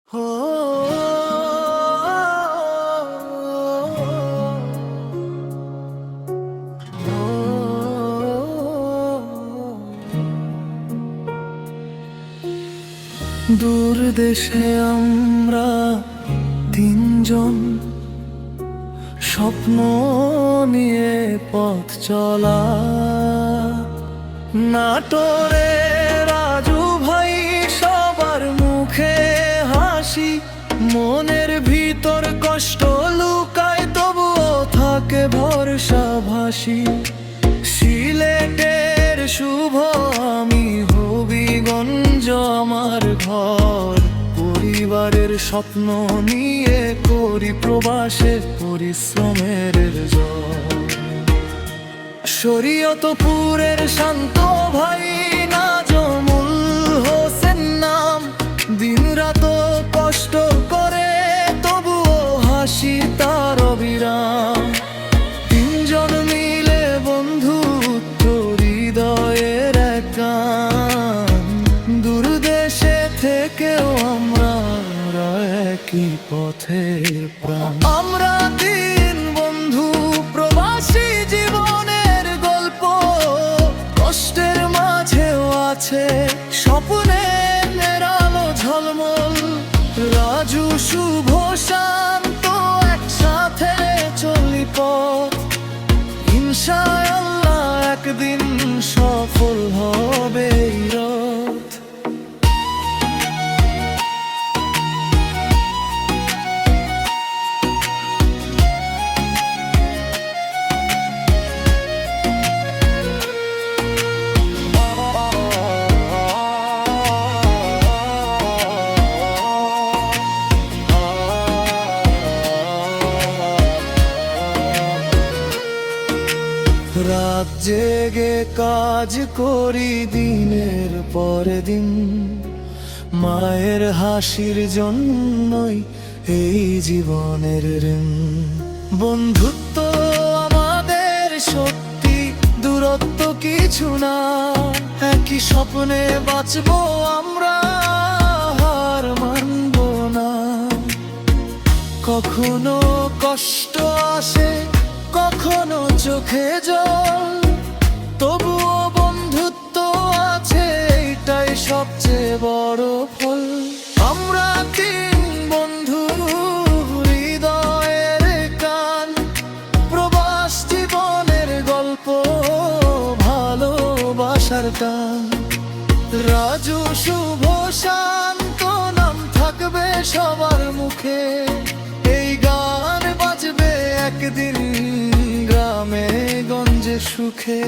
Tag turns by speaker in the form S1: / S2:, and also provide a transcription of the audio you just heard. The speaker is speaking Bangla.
S1: দূর দেশে আমরা তিনজন, স্বপ্ন নিয়ে পথ চলা। নাটোরে রাজু ভাই সবার মুখে হাসি, মনের ভিতর কষ্ট লুকায় তবুও থাকে ভরসা ভাসি। সিলেটের শুভ আমি, হবিগঞ্জ আমার ঘর, পরিবারের স্বপ্ন নিয়ে করি প্রবাসে পরিশ্রমের জয়। শরীয়তপুরের শান্ত ভাই নাজমুল হোসেন নাম, দিন রাত কষ্ট করে তবুও হাসি তার অবিরাম। তিনজন মিলে বন্ধুত্ব হৃদয়ের এক গান, দূর দেশে থেকেও আমরা একই পথের প্রাণ। আমরা তিন বন্ধু প্রবাসী, জীবনের গল্প কষ্টের মাঝেও আছে স্বপ্নের আলো ঝলমল। রাজু শুভ শান্ত একসাথে চলি পথ, ইনশাআল্লাহ একদিন সফল হবে এই রথ। রাত জেগে কাজ করি দিনের পরে দিন, মায়ের হাসির জন্যই এই জীবনের ঋণ। বন্ধুত্ব আমাদের শক্তি, দূরত্ব কিছু না, একই স্বপ্নে বাঁচবো আমরা, হার মানব না। কখনো কষ্ট আসে, কখনো চোখে জল, তবুও বন্ধুত্ব আছে, এটাই সবচেয়ে বড় ফল। আমরা তিন বন্ধু হৃদয়ের গান, প্রবাস জীবনের গল্প ভালোবাসার গান। রাজু শুভ শান্ত নাম থাকবে সবার মুখে, এই গান বাজবে একদিন গ্রামে গঞ্জে সুখে।